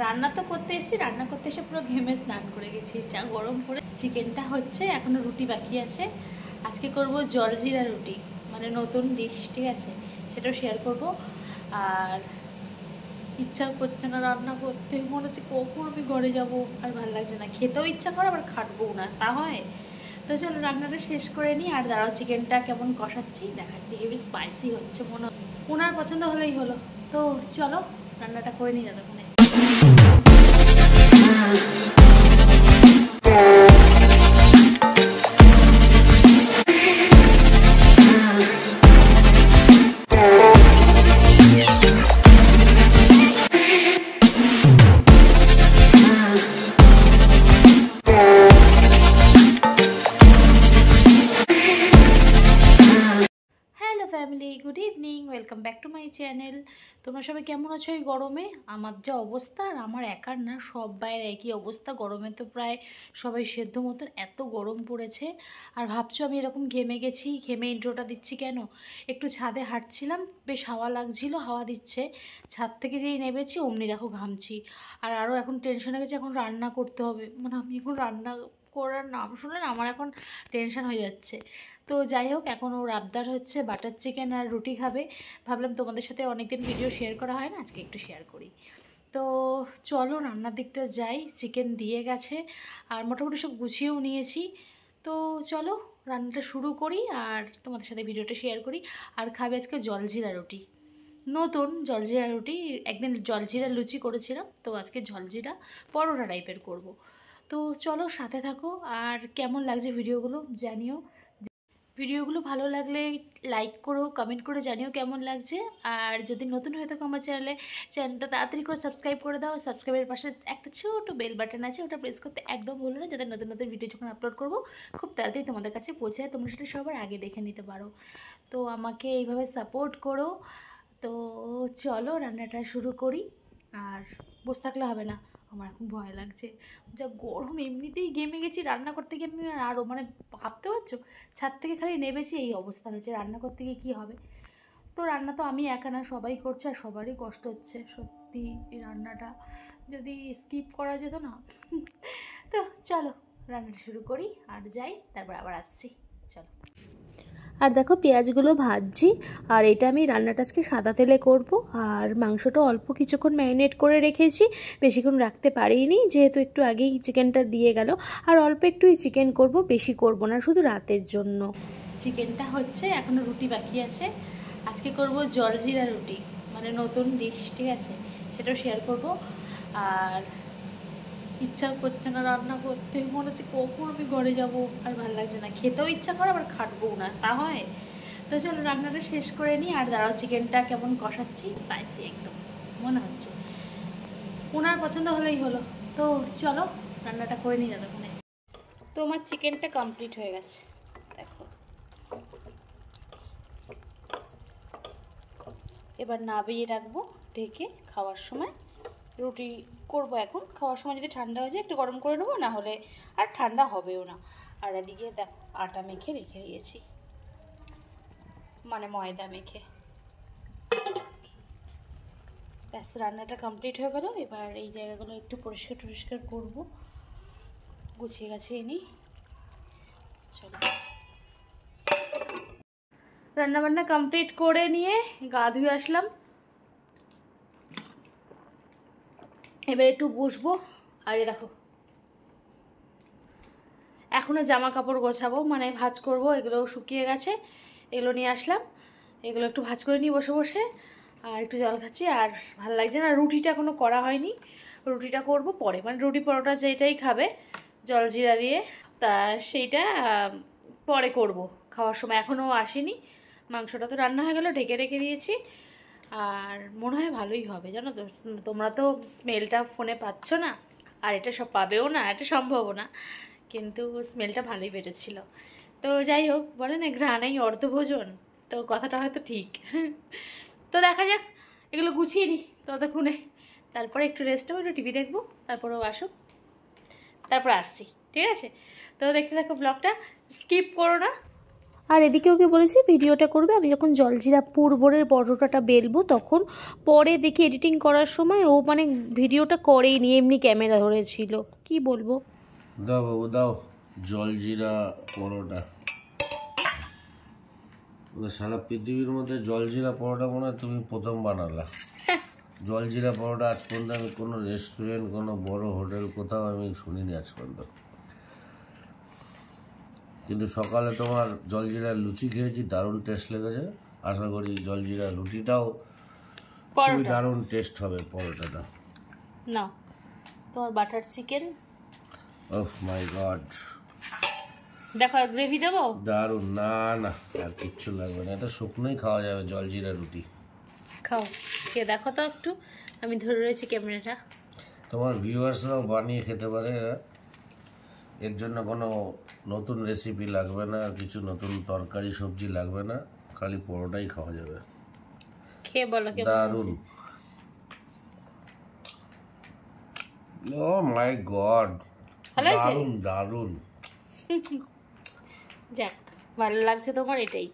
রান্না তো করতে এসেছি, রান্না করতে এসে পুরো ঘেমে স্নান করে গেছি, যা গরম পড়ে। চিকেনটা হচ্ছে, এখনো রুটি বাকি আছে। আজকে করব জলজিরা রুটি, মানে নতুন ডিশ, ঠিক আছে, সেটাও শেয়ার করব। আর ইচ্ছাও করছে না রান্না করতে, মনে হচ্ছে কখন আমি ঘরে যাব, আর ভালো লাগছে না, খেতেও ইচ্ছা করে আবার খাটবও না, তা হয়। তো চলো রান্নাটা শেষ করে নিই। আর দাঁড়াও, চিকেনটা কেমন কষাচ্ছি দেখাচ্ছি, হেবি স্পাইসি হচ্ছে মনে হয়, ওনার পছন্দ হলেই হলো। তো চলো রান্নাটা করে নিই যতক্ষণে। Family, good evening, welcome back to my channel. তোমরা সবাই কেমন আছো এই গরমে? আমার যা অবস্থা, আর আমার একার না, সবাইয়ের একই অবস্থা। গরমে তো প্রায় সবাই সেদ্ধ মতন, এত গরম পড়েছে। আর ভাবছো আমি এরকম ঘেমে গেছি, ঘেমে ইন্ট্রোটা দিচ্ছি কেন? একটু ছাদে হাঁটছিলাম, বেশ হাওয়া লাগছিল, হাওয়া দিচ্ছে, ছাদ থেকে যেই নেমেছি অমনি দেখো ঘামছি। আর আরও এখন টেনশনে গেছে, এখন রান্না করতে হবে, মানে আমি এখন রান্না করার নাম শুনে না আমার এখন টেনশন হয়ে যাচ্ছে। তো যাই হোক, এখন ওর আবদার হচ্ছে বাটার চিকেন আর রুটি খাবে। ভাবলাম তোমাদের সাথে অনেকদিন ভিডিও শেয়ার করা হয় না, আজকে একটু শেয়ার করি। তো চলো রান্নার দিকটা যাই। চিকেন দিয়ে গেছে আর মোটামুটি সব গুছিয়েও নিয়েছি। তো চলো রান্নাটা শুরু করি আর তোমাদের সাথে ভিডিওটা শেয়ার করি। আর খাবে আজকে জলজিরা রুটি, নতুন জলজিরা রুটি। একদিন জলজিরা লুচি করেছিলাম, তো আজকে জলজিরা পরোটা টাইপের করব। তো চলো সাথে থাকো, আর কেমন লাগছে ভিডিওগুলো জানিও। ভিডিওগুলো ভালো লাগলে লাইক করো, কমেন্ট করে জানিও কেমন লাগছে। আর যদি নতুন হয়ে থাকো আমার চ্যানেলটা তাড়াতাড়ি করে সাবস্ক্রাইব করে দাও। সাবস্ক্রাইবের পাশে একটা ছোট বেল বাটন আছে, ওটা প্রেস করতে একদম ভুলো না, যাতে নতুন নতুন ভিডিও যখন আপলোড করবো খুব তাড়াতাড়ি তোমাদের কাছে পৌঁছে যায়, তোমরা সেটা সবার আগে দেখে নিতে পারো। তো আমাকে এইভাবে সাপোর্ট করো। তো চলো রান্নাটা শুরু করি। আর বসে থাকলে হবে না, আমার এখন ভয় লাগছে, যা গরম, এমনিতেই ঘেমে গেছি, রান্না করতে গিয়ে আমি আরও, মানে ভাবতে পারছো, ছাদ থেকে খালি নেমেছি, এই অবস্থা হয়েছে, রান্না করতে গিয়ে কী হবে। তো রান্না তো আমি একা না, সবাই করছে, আর সবারই কষ্ট হচ্ছে সত্যি। এই রান্নাটা যদি স্কিপ করা যেত না। তো চলো রান্নাটা শুরু করি আর যাই, তারপর আবার আসছি, চলো। আর দেখো পেঁয়াজগুলো ভাজছি, আর এটা আমি রান্নাটা আজকে সাদা তেলে করব। আর মাংসটা অল্প কিছুক্ষণ ম্যারিনেট করে রেখেছি, বেশিক্ষণ রাখতে পারিনি, যেহেতু একটু আগেই চিকেনটা দিয়ে গেল। আর অল্প একটুই চিকেন করব, বেশি করব না, শুধু রাতের জন্য। চিকেনটা হচ্ছে, এখনও রুটি বাকি আছে। আজকে করব জলজিরা রুটি, মানে নতুন ডিশ, ঠিক আছে, সেটাও শেয়ার করব। আর ইচ্ছাও করছে না রান্না করতে, মনে হচ্ছে কখন আমি ঘরে যাব, আর ভালো লাগছে না, খেতেও ইচ্ছা করে আবার খাটবও না, তা হয়। তো চলো রান্নাটা শেষ করে নিই। আর দাঁড়াও, চিকেনটা কেমন কষাচ্ছি, স্পাইসি একদম মনে হচ্ছে, ওনার পছন্দ হলেই হলো। তো চলো রান্নাটা করে নিই যতক্ষণে। তো আমার চিকেনটা কমপ্লিট হয়ে গেছে, দেখো। এবার নাবিয়ে রাখবো ঢেকে, খাওয়ার সময় রুটি করব। এখন খাওয়ার সময় যদি ঠান্ডা হয়ে যায় একটু গরম করে নেবো, না হলে আর ঠান্ডা হবেও না। আর এদিকে দেখো আটা মেখে রেখে দিয়েছি, মানে ময়দা মেখে। ব্যাস রান্নাটা কমপ্লিট হয়ে গেল। এবার এই জায়গাগুলো একটু পরিষ্কার করবো, গুছিয়ে গাছিয়ে নিই, চলো। রান্নাবান্না কমপ্লিট করে নিয়ে গা ধুয়ে আসলাম, এবার একটু বসবো। আর এ দেখো এখনও জামা কাপড় গোছাবো, মানে ভাঁজ করব, এগুলো শুকিয়ে গেছে, এগুলো নিয়ে আসলাম, এগুলো একটু ভাঁজ করে নিই বসে বসে। আর একটু জল খাচ্ছি, আর ভালো লাগছে না। রুটিটা এখনও করা হয়নি, রুটিটা করব পরে, মানে রুটি পরোটা যেটাই খাবে জলজিরা দিয়ে, তা সেইটা পরে করব খাওয়ার সময়। এখনও আসেনি, মাংসটা তো রান্না হয়ে গেল, ঢেকে রেখে দিয়েছি। আর মনে হয় ভালোই হবে, জানো তো, তোমরা তো স্মেলটা ফোনে পাচ্ছ না, আর এটা সব পাবেও না, এটা সম্ভবও না, কিন্তু স্মেলটা ভালোই বেরোচ্ছিলো। তো যাই হোক, বলে না ঘ্রাণেই অর্ধভোজন, তো কথাটা হয়তো ঠিক। তো দেখা যাক, এগুলো গুছিয়ে নিই ততক্ষণে, তারপরে একটু রেস্ট হবো, একটু টিভি দেখবো, তারপরেও আসুক, তারপর আসছি, ঠিক আছে। তো দেখতে থাকো ব্লগটা, স্কিপ করো না। আর এদিকে ওকে বলেছি ভিডিওটা করবে, আমি যখন জলজিরা পুরভোরের পরোটাটা বেলবো তখন। পরে দেখি এডিটিং করার সময় ও মানে ভিডিওটা করেই নি, এমনি ক্যামেরা ধরেছিল। কি বলবো? দাও বাবু দাও জলজিরা পরোটা। সারা পৃথিবীর মধ্যে জলজিরা পরোটা মনে হয় তুমি প্রথম বানালা। জলজিরা পরোটা আজ পর্যন্ত আমি কোনো রেস্টুরেন্ট, কোনো বড় হোটেল, কোথাও আমি শুনিনি আজ পর্যন্ত। কিন্তু সকালে তোমার জলজিরার লুচি খেয়েছি, দারুণ টেস্ট লেগেছে। আশা করি জলজিরা লুচিটাও খুবই দারুণ টেস্ট হবে পরোটাটা। না তোমার বাটার চিকেন, ওহ মাই গড, দেখো গ্রেভি দেবো। দারুণ। না না আর কিচ্ছু লাগবে না, এটা শুকনোই খাওয়া যাবে জলজিরা রুটি। খাও, খেয়ে দেখো তো একটু, আমি ধরে রয়েছি ক্যামেরাটা। তোমার ভিউয়ার্সরাও বানিয়ে খেতে পারে এরা। এর জন্য কোনো নতুন রেসিপি লাগবে না, কিছু নতুন তরকারি সবজি লাগবে না, খালি পরোটাই খাওয়া যাবে। খেয়ে বলো কেমন দারুণ। ও মাই গড, ভালো আছে? দারুণ দারুণ। যাক, ভালো লাগছে তোমার, এটাই।